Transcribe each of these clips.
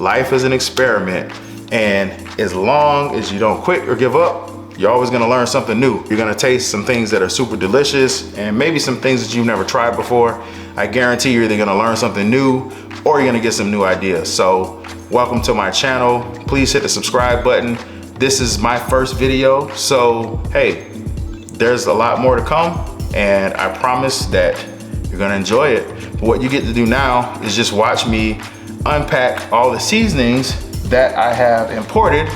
life is an experiment, and as long as you don't quit or give up, you're always gonna learn something new. You're gonna taste some things that are super delicious and maybe some things that you've never tried before. I guarantee you're either gonna learn something new or you're gonna get some new ideas. So welcome to my channel. Please hit the subscribe button. This is my first video, so hey, there's a lot more to come, and I promise that you're gonna enjoy it. What you get to do now is just watch me unpack all the seasonings that I have imported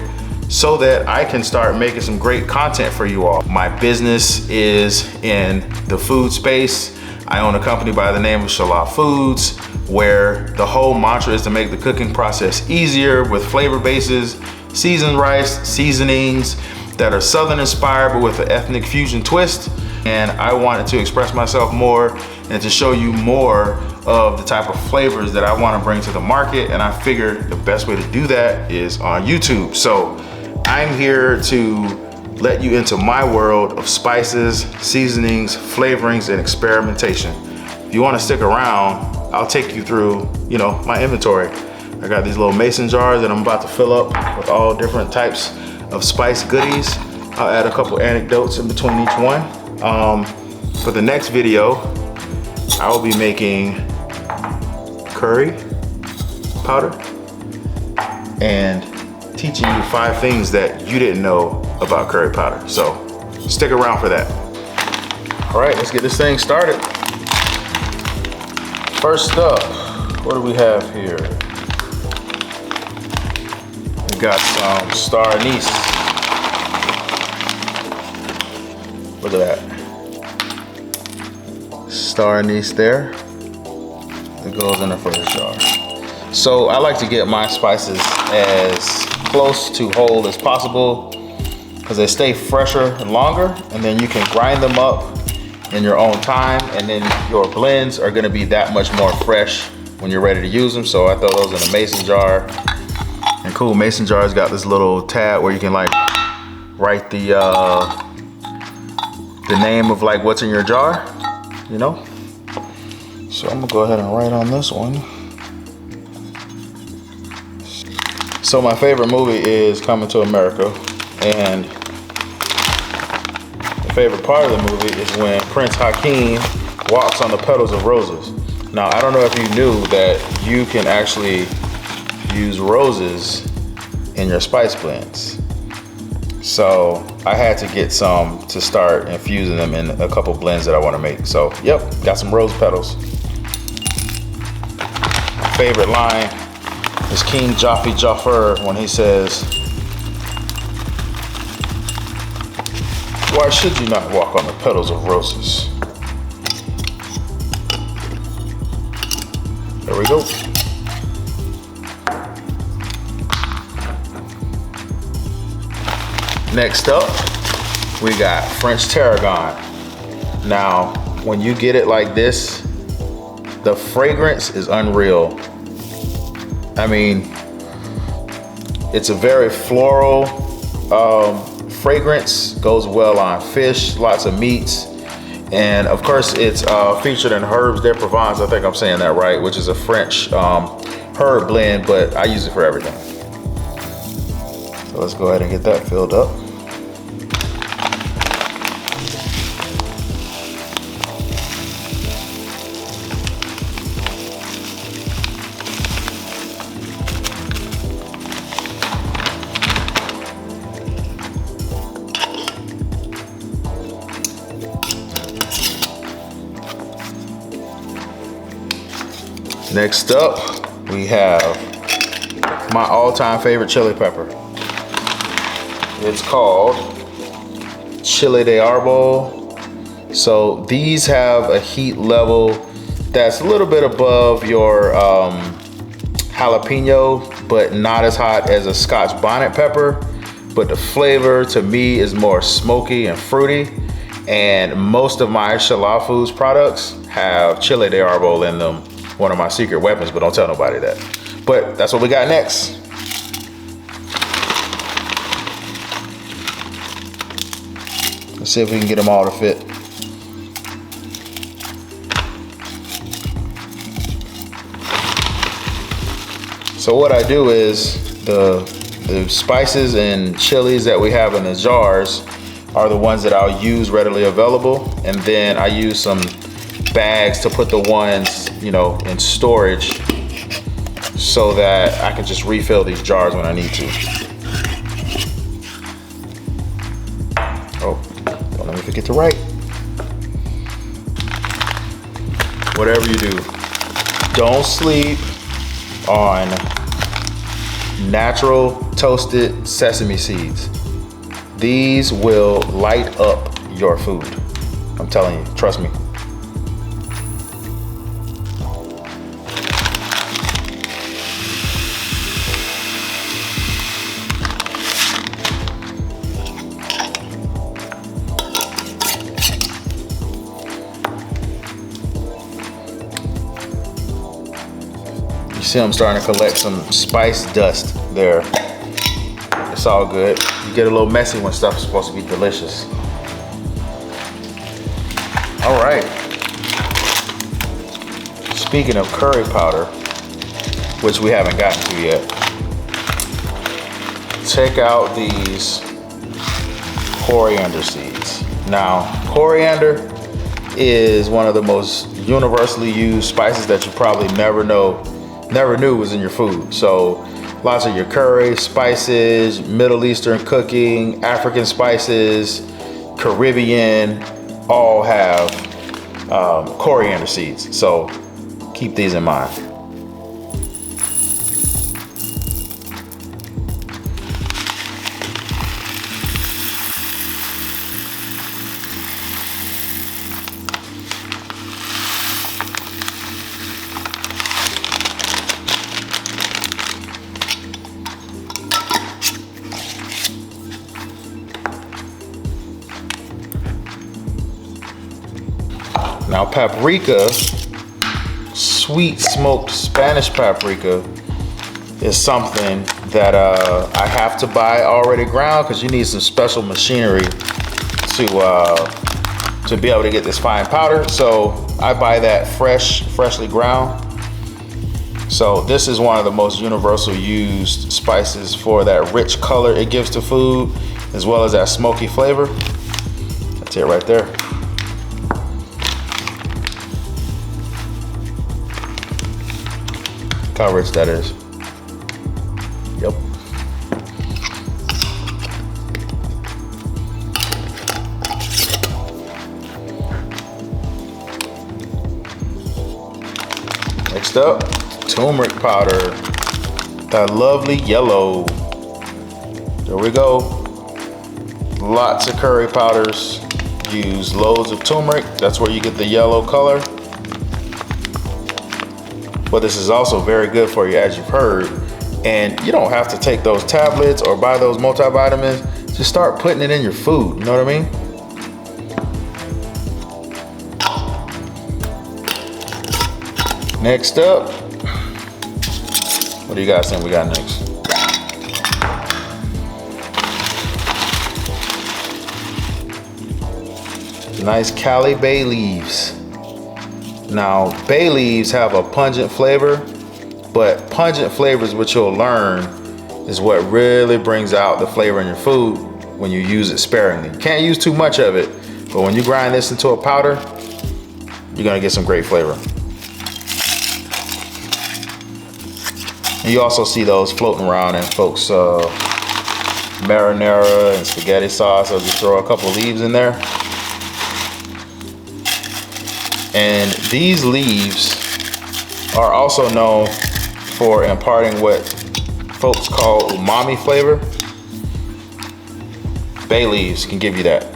so that I can start making some great content for you all. My business is in the food space. I own a company by the name of Shala Foods, where the whole mantra is to make the cooking process easier with flavor bases, seasoned rice, seasonings that are Southern inspired but with an ethnic fusion twist. And I wanted to express myself more and to show you more of the type of flavors that I want to bring to the market. And I figured the best way to do that is on YouTube. So I'm here to let you into my world of spices, seasonings, flavorings, and experimentation. If you want to stick around, I'll take you through, my inventory. I got these little mason jars that I'm about to fill up with all different types of spice goodies. I'll add a couple anecdotes in between each one. For the next video, I will be making curry powder and teaching you 5 things that you didn't know about curry powder. So stick around for that. All right, let's get this thing started. First up, what do we have here? We got some star anise. Look at that. Star anise there. It goes in the first jar. So I like to get my spices as close to whole as possible because they stay fresher and longer, and then you can grind them up in your own time, and then your blends are gonna be that much more fresh when you're ready to use them. So I throw those in a mason jar. And cool, mason jars got this little tab where you can like write the name of like what's in your jar, So I'm gonna go ahead and write on this one. So my favorite movie is Coming to America, and the favorite part of the movie is when Prince Hakeem walks on the petals of roses. Now, I don't know if you knew that you can actually use roses in your spice blends. So I had to get some to start infusing them in a couple blends that I want to make. So yep, got some rose petals. My favorite line is King Jafar when he says, "Why should you not walk on the petals of roses?" There we go. Next up, we got French tarragon. Now, when you get it like this, the fragrance is unreal. I mean, it's a very floral fragrance, goes well on fish, lots of meats. And of course, it's featured in Herbs de Provence, I think I'm saying that right, which is a French herb blend, but I use it for everything. So let's go ahead and get that filled up. Next up, we have my all-time favorite chili pepper. It's called Chile de Arbol. So these have a heat level that's a little bit above your jalapeno, but not as hot as a Scotch bonnet pepper. But the flavor to me is more smoky and fruity. And most of my Shala Foods products have Chile de Arbol in them. One of my secret weapons, but don't tell nobody that. But that's what we got next. Let's see if we can get them all to fit. So what I do is the spices and chilies that we have in the jars are the ones that I'll use readily available, and then I use some bags to put the ones, you know, in storage so that I can just refill these jars when I need to. Oh, don't let me forget to write. Whatever you do, don't sleep on natural toasted sesame seeds. These will light up your food. I'm telling you, trust me. You see I'm starting to collect some spice dust there. It's all good. You get a little messy when stuff is supposed to be delicious. All right. Speaking of curry powder, which we haven't gotten to yet, check out these coriander seeds. Now, coriander is one of the most universally used spices that you probably never knew was in your food. So lots of your curry spices, Middle Eastern cooking, African spices, Caribbean, all have coriander seeds. So keep these in mind. Now paprika, sweet smoked Spanish paprika, is something that I have to buy already ground because you need some special machinery to be able to get this fine powder. So I buy that freshly ground. So this is one of the most universal used spices for that rich color it gives to food, as well as that smoky flavor. That's it right there. Look how rich that is. Yep. Next up, turmeric powder. That lovely yellow. There we go. Lots of curry powders use loads of turmeric. That's where you get the yellow color. But this is also very good for you, as you've heard. And you don't have to take those tablets or buy those multivitamins. Just start putting it in your food, you know what I mean? Next up, what do you guys think we got next? Nice Cali bay leaves. Now, bay leaves have a pungent flavor, but pungent flavors, which you'll learn, is what really brings out the flavor in your food when you use it sparingly. You can't use too much of it, but when you grind this into a powder, you're gonna get some great flavor. And you also see those floating around in folks' marinara and spaghetti sauce. I'll just throw a couple leaves in there. And these leaves are also known for imparting what folks call umami flavor. Bay leaves can give you that.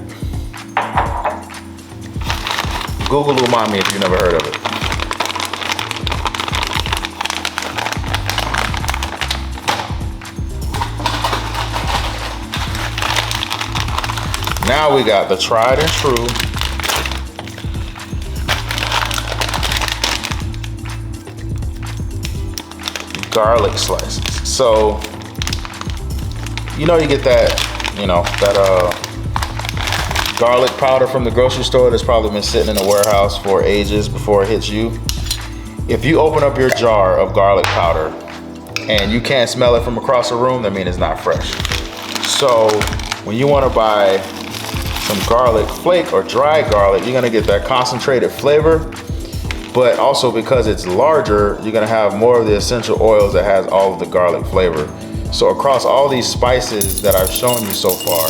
Google umami if you've never heard of it. Now we got the tried and true garlic slices. So, you know, you get that, garlic powder from the grocery store that's probably been sitting in a warehouse for ages before it hits you. If you open up your jar of garlic powder and you can't smell it from across the room, that means it's not fresh. So when you want to buy some garlic flake or dry garlic, you're gonna get that concentrated flavor, but also because it's larger, you're gonna have more of the essential oils that has all of the garlic flavor. So across all these spices that I've shown you so far,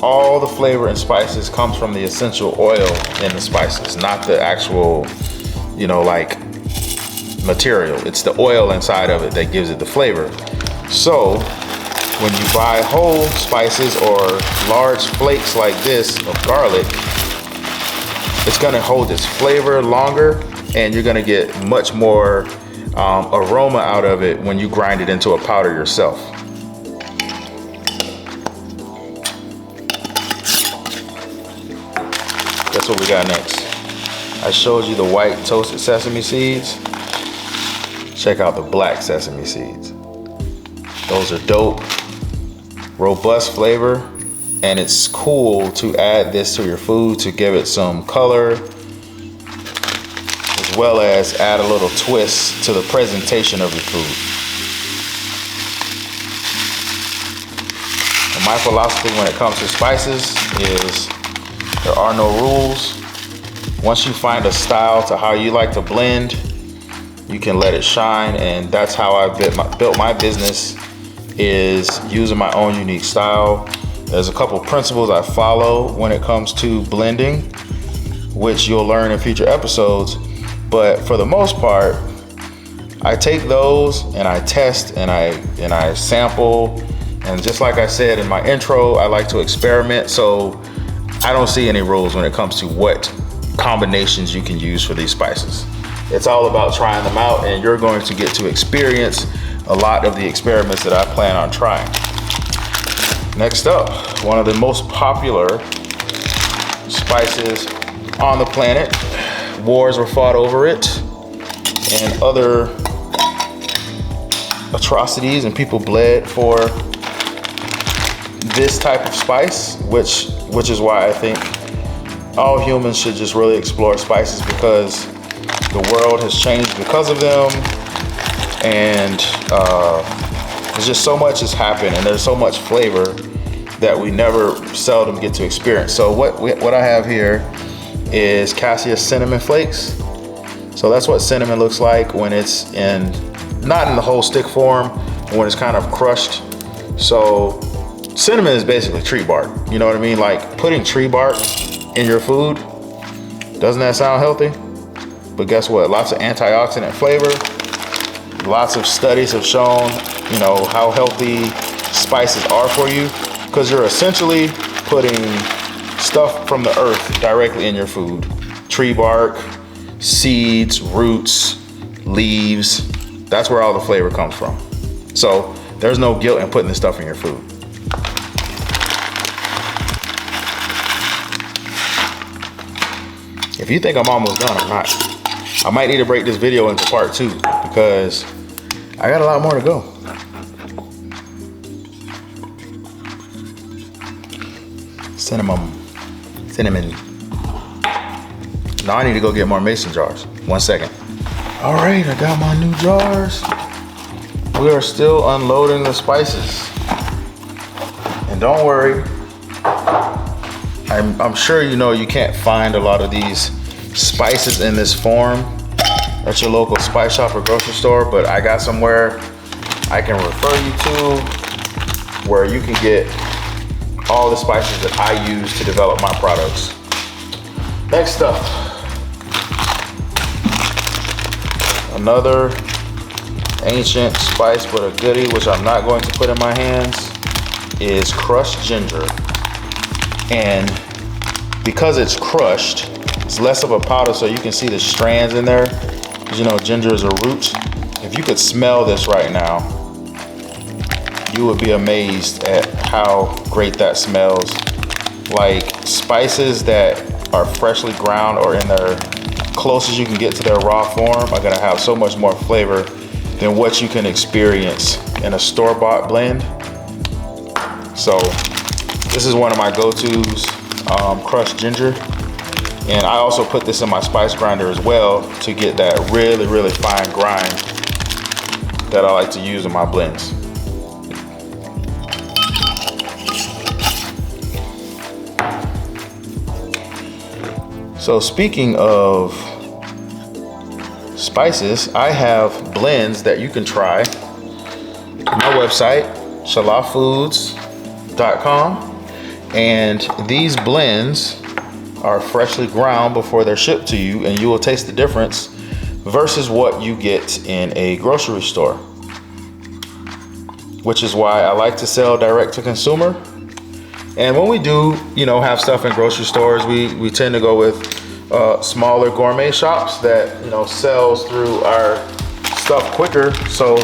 all the flavor and spices comes from the essential oil in the spices, not the actual, you know, like material. It's the oil inside of it that gives it the flavor. So when you buy whole spices or large flakes like this of garlic, it's gonna hold its flavor longer, and you're gonna get much more aroma out of it when you grind it into a powder yourself. That's what we got next. I showed you the white toasted sesame seeds. Check out the black sesame seeds. Those are dope, robust flavor, and it's cool to add this to your food to give it some color, as well as add a little twist to the presentation of your food. And my philosophy when it comes to spices is there are no rules. Once you find a style to how you like to blend, you can let it shine, and that's how I built my business, is using my own unique style. There's a couple principles I follow when it comes to blending, which you'll learn in future episodes. But for the most part, I take those and I test and I sample. And just like I said in my intro, I like to experiment. So I don't see any rules when it comes to what combinations you can use for these spices. It's all about trying them out, and you're going to get to experience a lot of the experiments that I plan on trying. Next up, one of the most popular spices on the planet. Wars were fought over it, and other atrocities, and people bled for this type of spice, which is why I think all humans should just really explore spices, because the world has changed because of them, and there's just so much has happened, and there's so much flavor that we seldom get to experience. So what I have here is cassia cinnamon flakes. So that's what cinnamon looks like when it's not in the whole stick form, when it's kind of crushed. So cinnamon is basically tree bark. You know what I mean? Like putting tree bark in your food, doesn't that sound healthy? But guess what? Lots of antioxidant flavor. Lots of studies have shown, you know, how healthy spices are for you, because you're essentially putting stuff from the earth directly in your food. Tree bark, seeds, roots, leaves. That's where all the flavor comes from. So there's no guilt in putting this stuff in your food. If you think I'm almost done, I'm not. I might need to break this video into part 2 because I got a lot more to go. Cinnamon. Now I need to go get more mason jars. 1 second. All right, I got my new jars. We are still unloading the spices. And don't worry, I'm sure you know you can't find a lot of these spices in this form at your local spice shop or grocery store, but I got somewhere I can refer you to where you can get all the spices that I use to develop my products. Next up, another ancient spice but a goodie, which I'm not going to put in my hands, is crushed ginger. And because it's crushed, it's less of a powder, so you can see the strands in there. Because you know ginger is a root. If you could smell this right now, you would be amazed at how great that smells. Like spices that are freshly ground or in their closest you can get to their raw form are gonna have so much more flavor than what you can experience in a store-bought blend. So this is one of my go-tos, crushed ginger. And I also put this in my spice grinder as well to get that really, really fine grind that I like to use in my blends. So speaking of spices, I have blends that you can try on my website, shalafoods.com, and these blends are freshly ground before they're shipped to you, and you will taste the difference versus what you get in a grocery store, which is why I like to sell direct to consumer. And when we do, have stuff in grocery stores, we tend to go with smaller gourmet shops that, sells through our stuff quicker. So,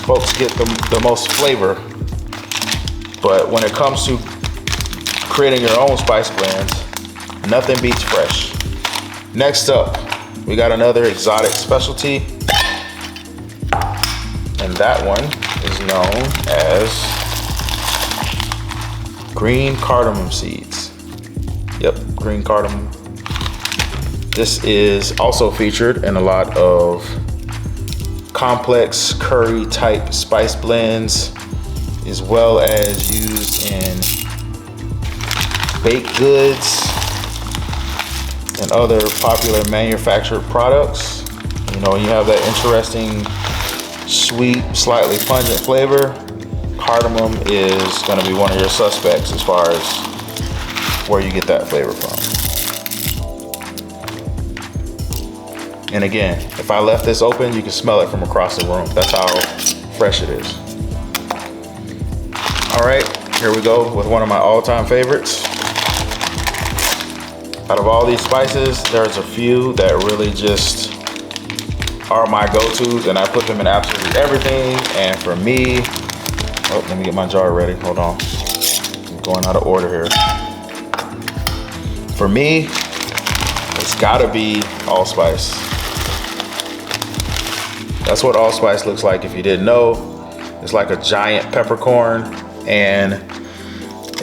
folks get the most flavor. But when it comes to creating your own spice blends, nothing beats fresh. Next up, we got another exotic specialty. And that one is known as green cardamom seeds. Yep, green cardamom. This is also featured in a lot of complex curry type spice blends, as well as used in baked goods and other popular manufactured products. You have that interesting, sweet, slightly pungent flavor. Cardamom is going to be one of your suspects as far as where you get that flavor from. And again, if I left this open, you can smell it from across the room. That's how fresh it is. All right, here we go with one of my all-time favorites. Out of all these spices, there's a few that really just are my go-tos, and I put them in absolutely everything. And for me, let me get my jar ready. Hold on. I'm going out of order here. For me, it's gotta be allspice. That's what allspice looks like if you didn't know. It's like a giant peppercorn, and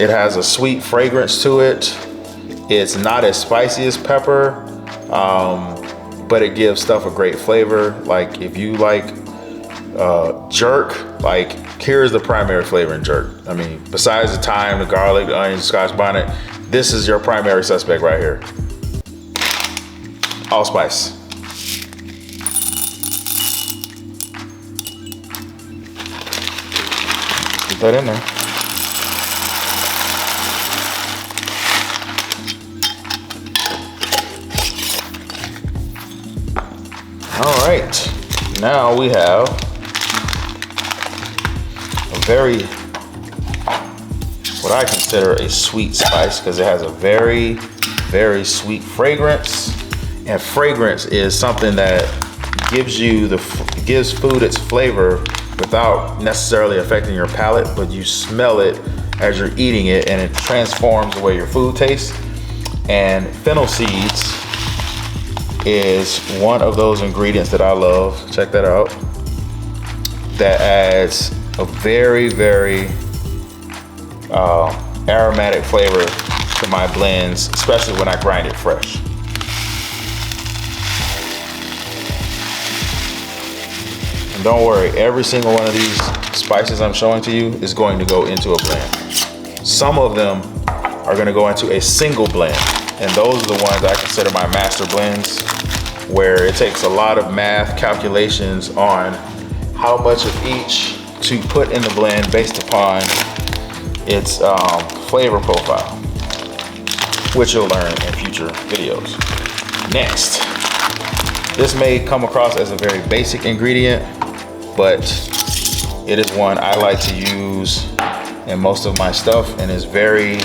it has a sweet fragrance to it. It's not as spicy as pepper, but it gives stuff a great flavor. Like if you like jerk, like here's the primary flavor in jerk. I mean, besides the thyme, the garlic, the onions, scotch bonnet, this is your primary suspect right here. Allspice. Put that in there. All right, now we have a very, what I consider a sweet spice, because it has a very, very sweet fragrance. And fragrance is something that gives food its flavor without necessarily affecting your palate, but you smell it as you're eating it, and it transforms the way your food tastes. And fennel seeds is one of those ingredients that I love. Check that out. That adds a very, very aromatic flavor to my blends, especially when I grind it fresh. And don't worry, every single one of these spices I'm showing to you is going to go into a blend. Some of them are going to go into a single blend, and those are the ones I consider my master blends, where it takes a lot of math calculations on how much of each to put in the blend based upon its flavor profile, which you'll learn in future videos. Next, this may come across as a very basic ingredient, but it is one I like to use in most of my stuff, and is very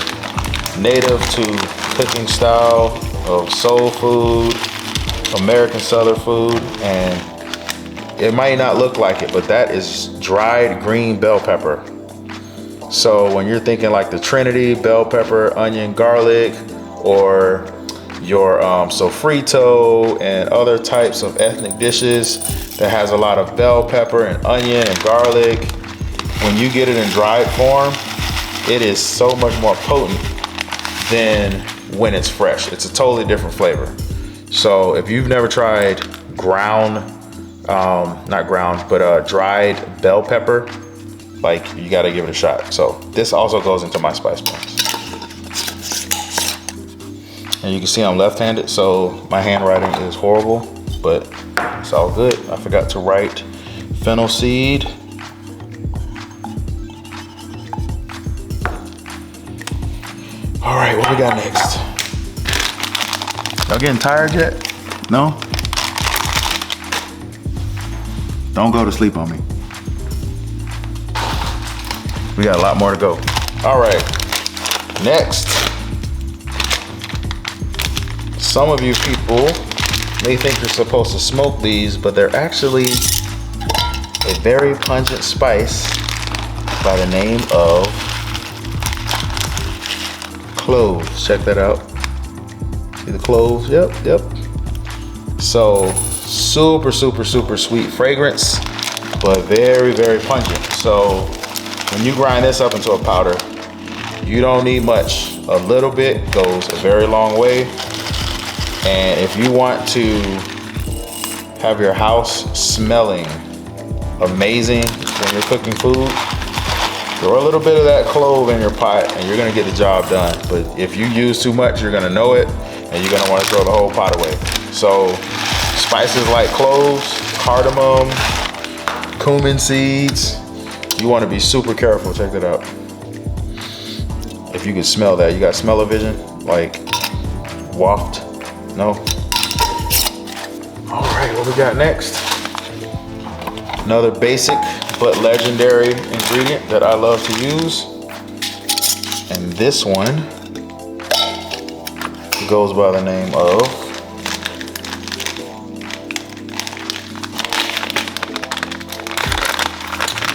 native to cooking style of soul food, American Southern food. And it might not look like it, but that is dried green bell pepper. So when you're thinking like the Trinity, bell pepper, onion, garlic, or your sofrito and other types of ethnic dishes that has a lot of bell pepper and onion and garlic, when you get it in dried form, it is so much more potent than when it's fresh. It's a totally different flavor. So if you've never tried ground not ground, but dried bell pepper, like you gotta give it a shot. So this also goes into my spice blends. And you can see I'm left-handed, so my handwriting is horrible, but it's all good. I forgot to write fennel seed. All right, what we got next? Y'all getting tired yet? No? Don't go to sleep on me. We got a lot more to go. All right, next. Some of you people may think you're supposed to smoke these, but they're actually a very pungent spice by the name of cloves. Check that out. See the cloves? Yep. So super sweet fragrance, but very pungent. So when you grind this up into a powder, you don't need much. A little bit goes a very long way. And if you want to have your house smelling amazing when you're cooking food, throw a little bit of that clove in your pot and you're gonna get the job done. But if you use too much, you're gonna know it and you're gonna wanna throw the whole pot away. So spices like cloves, cardamom, cumin seeds, you wanna be super careful. Check that out. If you can smell that, you got smell-o-vision, like waft. No? All right, what we got next? Another basic but legendary ingredient that I love to use. And this one goes by the name of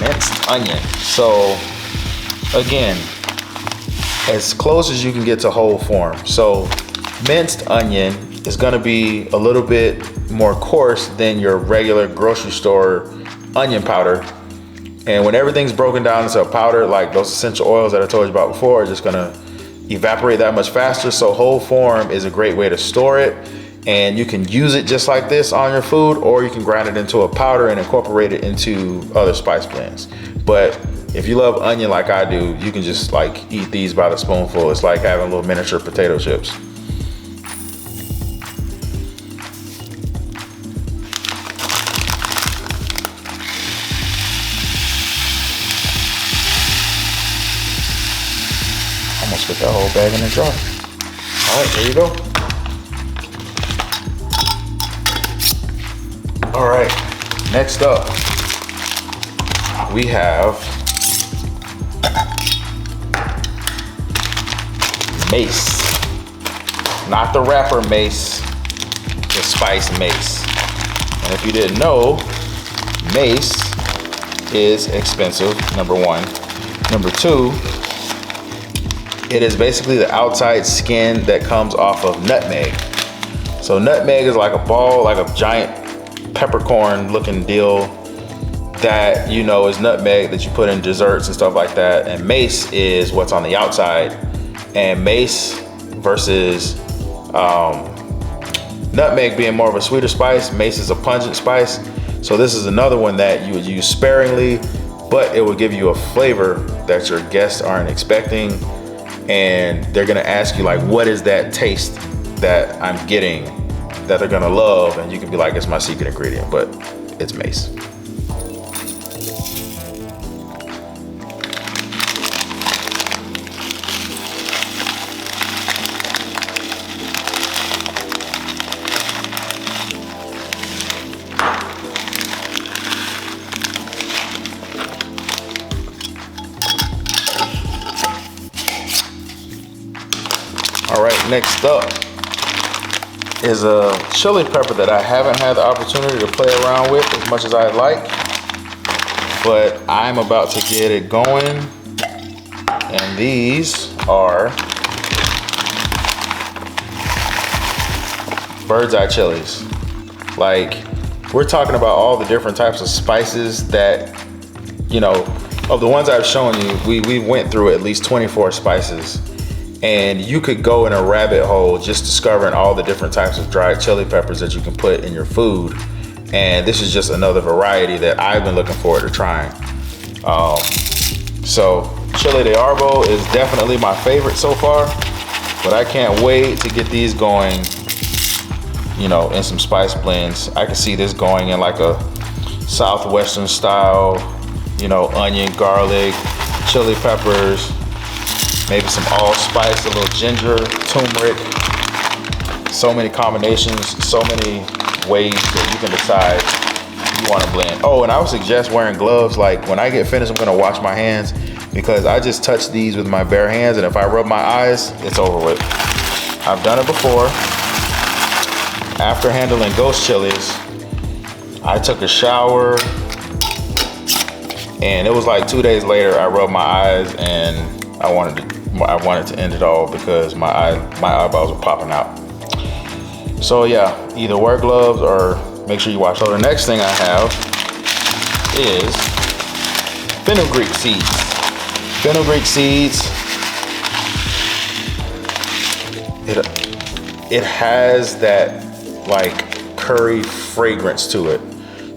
minced onion. So again, as close as you can get to whole form. So minced onion is gonna be a little bit more coarse than your regular grocery store onion powder. And when everything's broken down into a powder, like those essential oils that I told you about before, are just gonna evaporate that much faster. So whole form is a great way to store it. And you can use it just like this on your food, or you can grind it into a powder and incorporate it into other spice blends. But if you love onion like I do, you can just like eat these by the spoonful. It's like having little miniature potato chips. Almost put that whole bag in the jar. All right, there you go. All right, next up, we have mace. Not the rapper Mace, the spice mace. And if you didn't know, mace is expensive, number one. Number two, it is basically the outside skin that comes off of nutmeg. So nutmeg is like a ball, like a giant peppercorn looking deal that you know is nutmeg that you put in desserts and stuff like that. And mace is what's on the outside. And mace versus nutmeg being more of a sweeter spice, mace is a pungent spice. So this is another one that you would use sparingly, but it will give you a flavor that your guests aren't expecting. And they're gonna ask you like, what is that taste that I'm getting that they're gonna love? And you can be like, it's my secret ingredient, but it's mace. All right, next up is a chili pepper that I haven't had the opportunity to play around with as much as I'd like, but I'm about to get it going. And these are bird's eye chilies. Like, we're talking about all the different types of spices that, you know, of the ones I've shown you, we went through at least 24 spices. And you could go in a rabbit hole just discovering all the different types of dried chili peppers that you can put in your food. And this is just another variety that I've been looking forward to trying. So chile de arbo is definitely my favorite so far, but I can't wait to get these going, you know, in some spice blends. I can see this going in like a Southwestern style, you know, onion, garlic, chili peppers, maybe some allspice, a little ginger, turmeric. So many combinations, so many ways that you can decide you want to blend. Oh, and I would suggest wearing gloves. Like when I get finished, I'm gonna wash my hands because I just touch these with my bare hands, and if I rub my eyes, it's over with. I've done it before. After handling ghost chilies, I took a shower, and it was like 2 days later, I rubbed my eyes, and I wanted to end it all because my eyeballs were popping out. So yeah, either wear gloves or make sure you wash. So the next thing I have is fenugreek seeds. Fenugreek seeds, it has that like curry fragrance to it.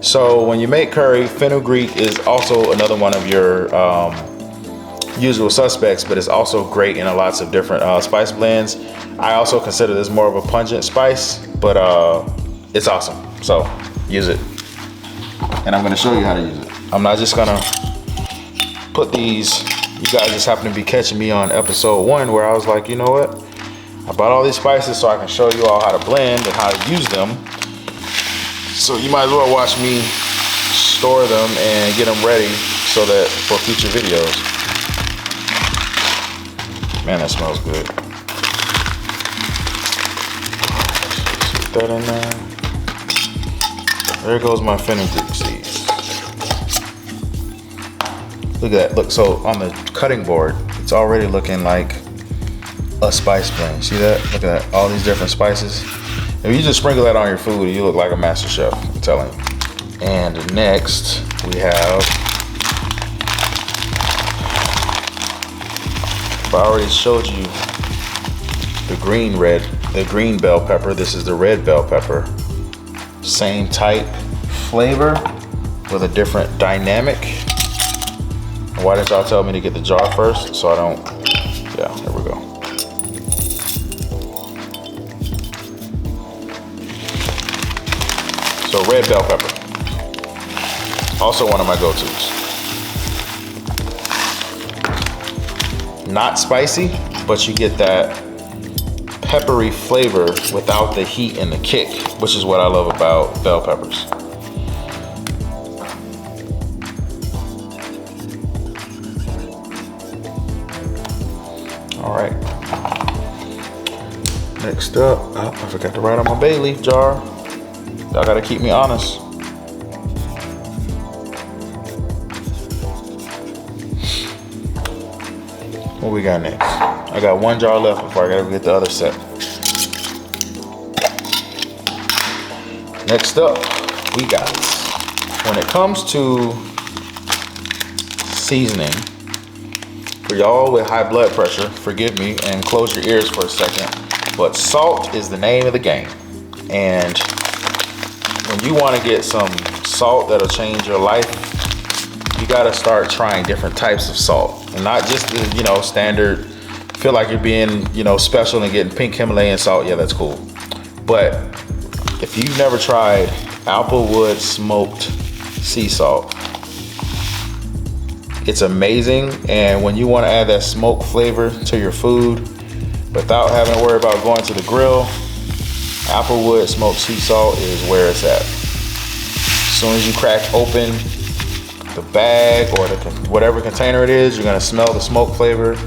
So when you make curry, fenugreek is also another one of your usual suspects, but it's also great in lots of different spice blends. I also consider this more of a pungent spice, but it's awesome. So use it. And I'm gonna show you how to use it. I'm not just gonna put these, you guys just happen to be catching me on episode 1 where I was like, you know what? I bought all these spices so I can show you all how to blend and how to use them. So you might as well watch me store them and get them ready so that for future videos. Man, that smells good. Put that in there. There goes my fenugreek seeds. Look at that. Look, so on the cutting board, it's already looking like a spice blend. See that? Look at that. All these different spices. If you just sprinkle that on your food, you look like a master chef, I'm telling you. And next, we have, I already showed you the green bell pepper. This is the red bell pepper. Same type flavor with a different dynamic. Why did y'all tell me to get the jar first? So I don't, yeah, there we go. So red bell pepper, also one of my go-tos. Not spicy, but you get that peppery flavor without the heat and the kick, which is what I love about bell peppers. All right. Next up, oh, I forgot to write on my bay leaf jar. Y'all gotta keep me honest. What we got next? I got 1 jar left before I gotta get the other set. Next up, we got, when it comes to seasoning, for y'all with high blood pressure, forgive me and close your ears for a second, but salt is the name of the game. And when you want to get some salt that'll change your life, you got to start trying different types of salt, and not just the, you know, standard. Feel like you're being, you know, special and getting pink Himalayan salt. Yeah, that's cool. But if you've never tried Applewood smoked sea salt, it's amazing. And when you want to add that smoke flavor to your food without having to worry about going to the grill, Applewood smoked sea salt is where it's at. As soon as you crack open the bag or whatever container it is, you're gonna smell the smoke flavor.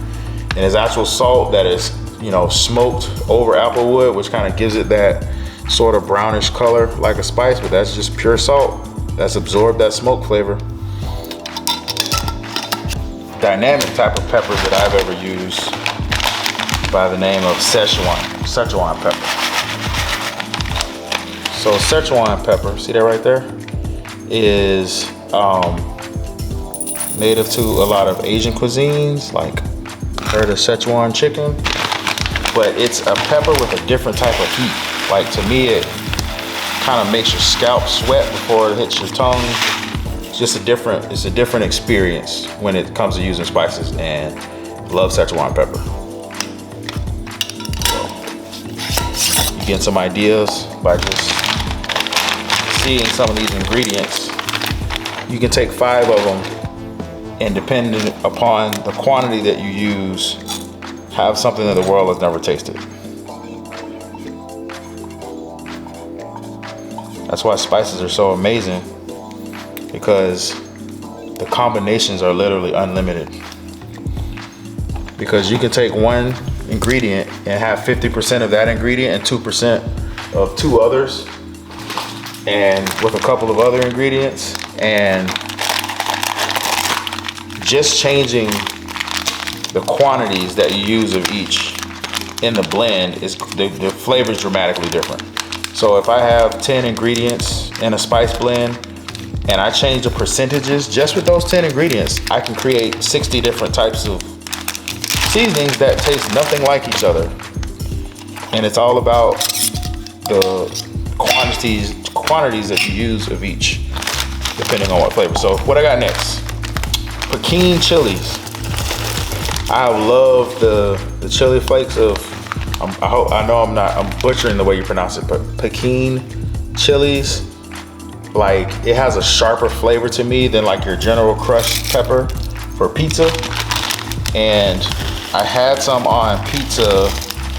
And it's actual salt that is, you know, smoked over Applewood, which kind of gives it that sort of brownish color like a spice, but that's just pure salt that's absorbed that smoke flavor. Dynamic type of pepper that I've ever used by the name of Szechuan pepper. So Szechuan pepper, see that right there, is native to a lot of Asian cuisines, like heard of Szechuan chicken, but it's a pepper with a different type of heat. Like to me, kind of makes your scalp sweat before it hits your tongue. It's just it's a different experience when it comes to using spices, and love Szechuan pepper. So, you get some ideas by just seeing some of these ingredients. You can take 5 of them, and depending upon the quantity that you use, have something that the world has never tasted. That's why spices are so amazing, because the combinations are literally unlimited. Because you can take one ingredient and have 50% of that ingredient and 2% of 2 others, and with a couple of other ingredients, and just changing the quantities that you use of each in the blend is the flavor is dramatically different. So if I have 10 ingredients in a spice blend and I change the percentages just with those 10 ingredients, I can create 60 different types of seasonings that taste nothing like each other. And it's all about the quantities that you use of each, depending on what flavor. So what I got next, Pekin chilies. I love the chili flakes of, I'm butchering the way you pronounce it, but Pekin chilies, like it has a sharper flavor to me than like your general crushed pepper for pizza. And I had some on pizza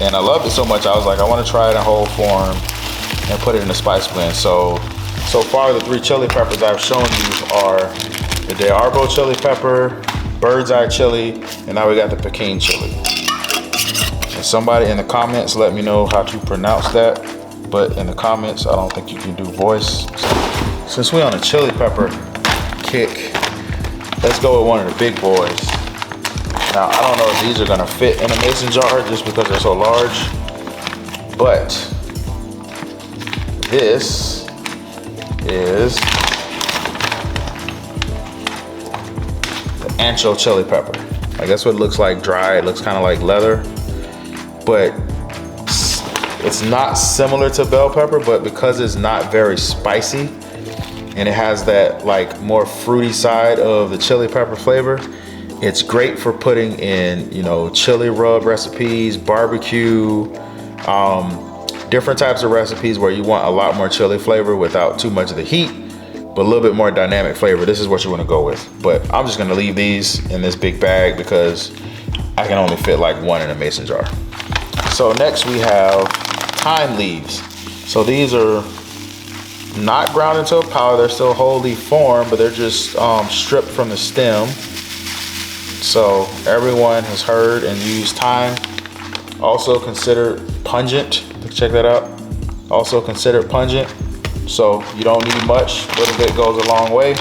and I loved it so much, I was like, I want to try it in whole form and put it in a spice blend. So far the 3 chili peppers I've shown you are the De Arbo chili pepper, Bird's Eye chili, and now we got the Pekin chili. And somebody in the comments let me know how to pronounce that, but in the comments I don't think you can do voice. Since we're on a chili pepper kick, let's go with one of the big boys. Now I don't know if these are gonna fit in a mason jar just because they're so large, but this is the ancho chili pepper. Like that's what it looks like dry. It looks kind of like leather, but it's not similar to bell pepper, but because it's not very spicy and it has that like more fruity side of the chili pepper flavor, it's great for putting in, you know, chili rub recipes, barbecue, different types of recipes where you want a lot more chili flavor without too much of the heat, but a little bit more dynamic flavor. This is what you want to go with. But I'm just gonna leave these in this big bag because I can only fit like 1 in a mason jar. So next we have thyme leaves. So these are not ground into a powder, they're still whole leaf form, but they're just stripped from the stem. So everyone has heard and used thyme, also considered pungent. Check that out. Also considered pungent. So you don't need much, a little bit goes a long way.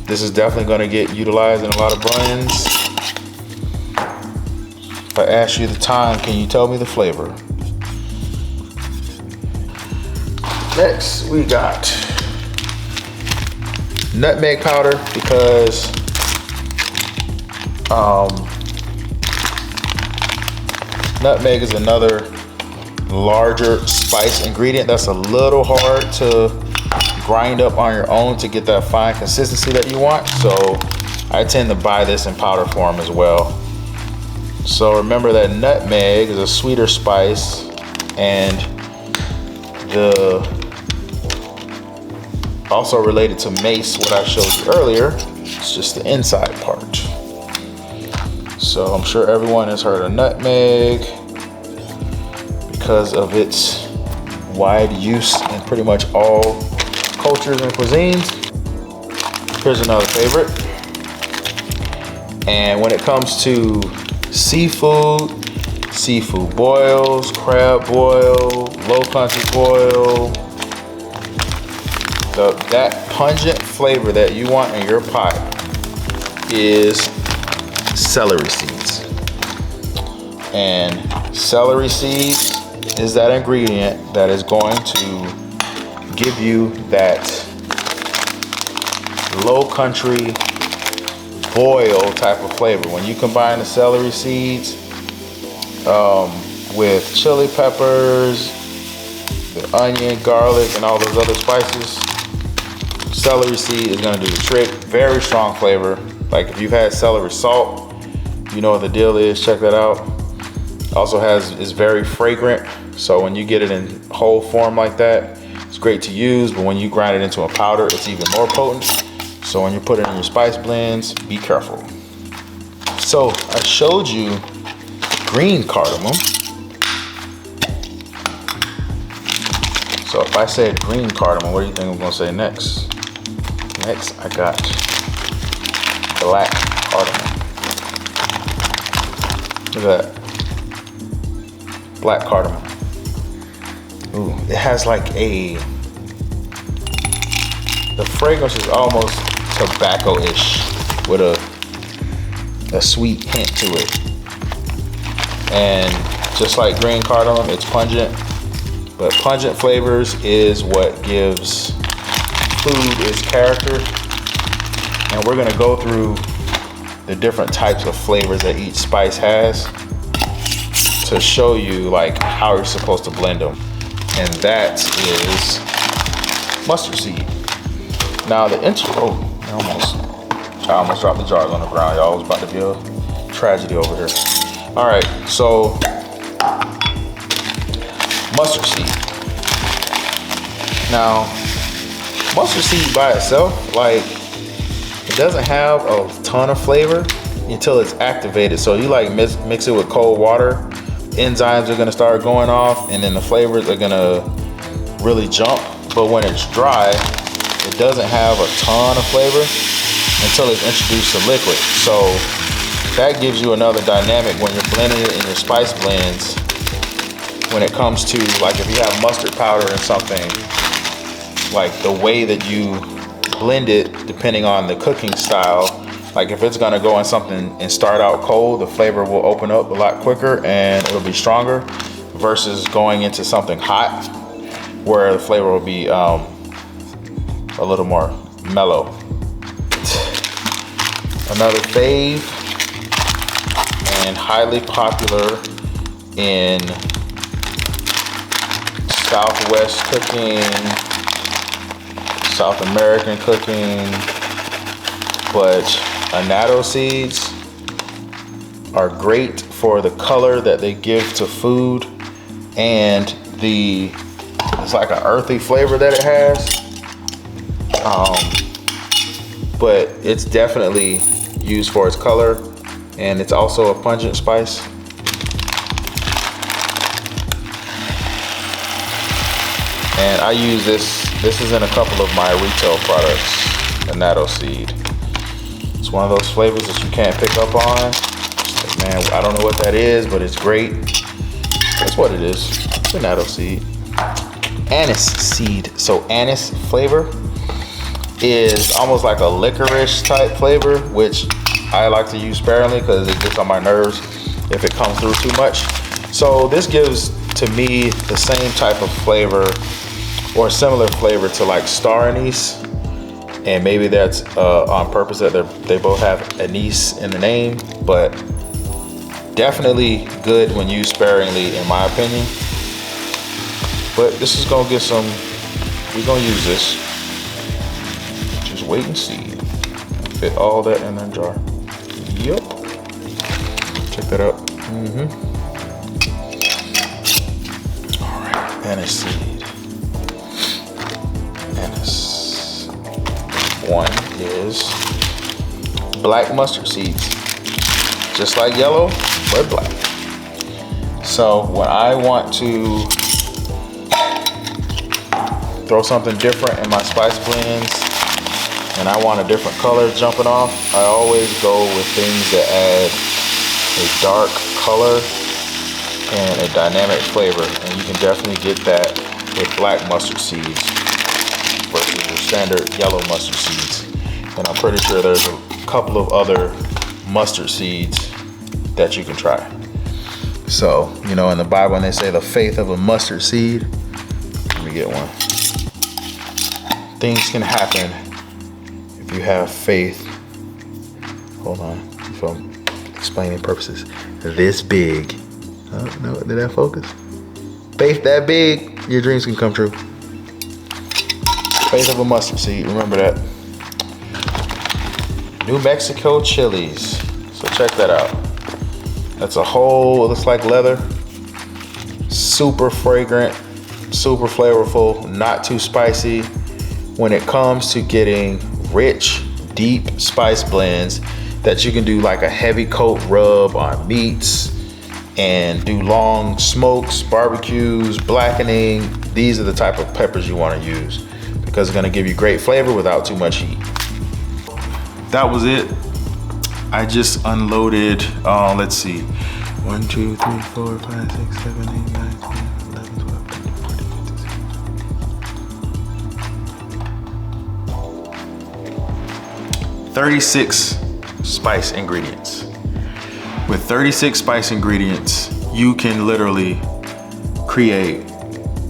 This is definitely going to get utilized in a lot of blends. If I ask you the thyme, can you tell me the flavor? Next we got nutmeg powder, because nutmeg is another larger spice ingredient that's a little hard to grind up on your own to get that fine consistency that you want. So I tend to buy this in powder form as well. So remember that nutmeg is a sweeter spice, and also related to mace, what I showed you earlier, it's just the inside part. So I'm sure everyone has heard of nutmeg because of its wide use in pretty much all cultures and cuisines. Here's another favorite. And when it comes to seafood boils, crab boil, low country boil, that pungent flavor that you want in your pot is celery seeds. And celery seeds is that ingredient that is going to give you that low country boil type of flavor. When you combine the celery seeds with chili peppers, the onion, garlic, and all those other spices. Celery seed is gonna do the trick. Very strong flavor. Like if you've had celery salt, you know what the deal is. Check that out. Also is very fragrant. So when you get it in whole form like that, it's great to use. But when you grind it into a powder, it's even more potent. So when you put it in your spice blends, be careful. So I showed you green cardamom. So if I said green cardamom, what do you think I'm gonna say next? Next, I got black cardamom. Look at that. Black cardamom. Ooh, it has like the fragrance is almost tobacco-ish with a sweet hint to it. And just like green cardamom, it's pungent, but pungent flavors is what gives food its character. And we're gonna go through the different types of flavors that each spice has to show you like how you're supposed to blend them. And that is mustard seed. Now the intro, I almost dropped the jars on the ground, y'all. It was about to be a tragedy over here. All right, so mustard seed. Now, mustard seed by itself, like, it doesn't have a ton of flavor until it's activated. So you like mix it with cold water, enzymes are gonna start going off, and then the flavors are gonna really jump. But when it's dry, it doesn't have a ton of flavor until it's introduced to liquid. So that gives you another dynamic when you're blending it in your spice blends. When it comes to, like, if you have mustard powder and something, like the way that you blend it, depending on the cooking style, like if it's gonna go in something and start out cold, the flavor will open up a lot quicker and it'll be stronger versus going into something hot where the flavor will be a little more mellow. Another fave and highly popular in Southwest cooking, South American cooking, but annatto seeds are great for the color that they give to food and it's like an earthy flavor that it has. But it's definitely used for its color, and it's also a pungent spice. And I use this is in a couple of my retail products, annatto seed. It's one of those flavors that you can't pick up on. Like, man, I don't know what that is, but it's great. That's what it is. It's annatto seed. Anise seed. So anise flavor is almost like a licorice type flavor, which I like to use sparingly because it gets on my nerves if it comes through too much. So this gives to me the same type of flavor or similar flavor to like star anise, and maybe that's on purpose that they both have anise in the name, but definitely good when used sparingly in my opinion. But this is gonna get some, we're gonna use this. Just wait and see. Fit all that in that jar. Yep. Check that out. All right, anise seed. Anise. One is black mustard seeds. Just like yellow, but black. So when I want to throw something different in my spice blends and I want a different color jumping off, I always go with things that add a dark color and a dynamic flavor, and you can definitely get that with black mustard seeds versus your standard yellow mustard seeds. And I'm pretty sure there's a couple of other mustard seeds that you can try. So, you know, in the Bible when they say the faith of a mustard seed, let me get one. Things can happen if you have faith. Hold on, for explaining purposes. This big. Oh, no, did that focus? Faith that big, your dreams can come true. Faith of a mustard seed, remember that. New Mexico chilies. So check that out. That's a whole, it looks like leather. Super fragrant, super flavorful, not too spicy. When it comes to getting rich, deep spice blends that you can do like a heavy coat rub on meats and do long smokes, barbecues, blackening. These are the type of peppers you want to use because it's going to give you great flavor without too much heat. That was it. I just unloaded, let's see, 1, 2, 3, 4, 5, 6, 7, 8, 9, 10, 11, 12, 13, 14, 15, 16. 36 spice ingredients. With 36 spice ingredients, you can literally create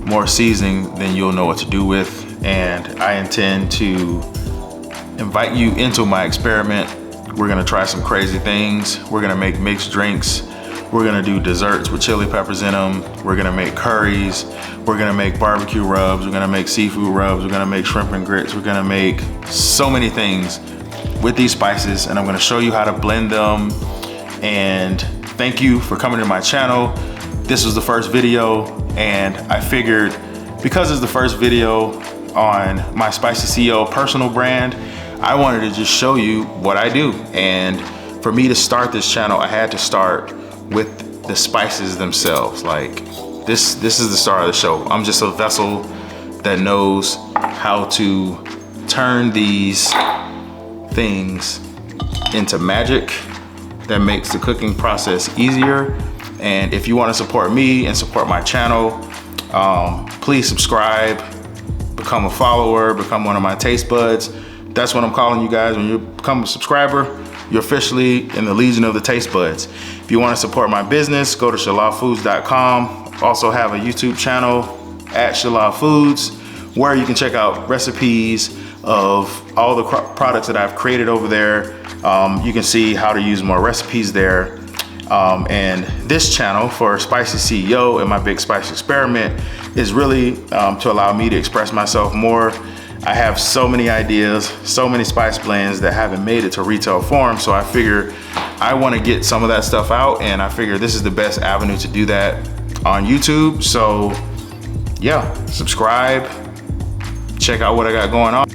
more seasoning than you'll know what to do with. And I intend to invite you into my experiment. We're gonna try some crazy things. We're gonna make mixed drinks. We're gonna do desserts with chili peppers in them. We're gonna make curries. We're gonna make barbecue rubs. We're gonna make seafood rubs. We're gonna make shrimp and grits. We're gonna make so many things with these spices, and I'm gonna show you how to blend them. And thank you for coming to my channel. This was the first video, and I figured because it's the first video on my Spicy CEO personal brand, I wanted to just show you what I do. And for me to start this channel, I had to start with the spices themselves. Like this is the start of the show. I'm just a vessel that knows how to turn these things into magic that makes the cooking process easier. And if you want to support me and support my channel, please subscribe, become a follower, become one of my taste buds. That's what I'm calling you guys. When you become a subscriber, you're officially in the Legion of the Taste Buds. If you want to support my business, go to shalafoods.com. Also have a YouTube channel at Shalaf Foods, where you can check out recipes of all the products that I've created over there. You can see how to use more recipes there. And this channel for Spicy CEO and my Big Spice Experiment is really to allow me to express myself more. I have so many ideas, so many spice blends that haven't made it to retail form. So I figure I want to get some of that stuff out, and I figure this is the best avenue to do that on YouTube. So yeah, subscribe, check out what I got going on.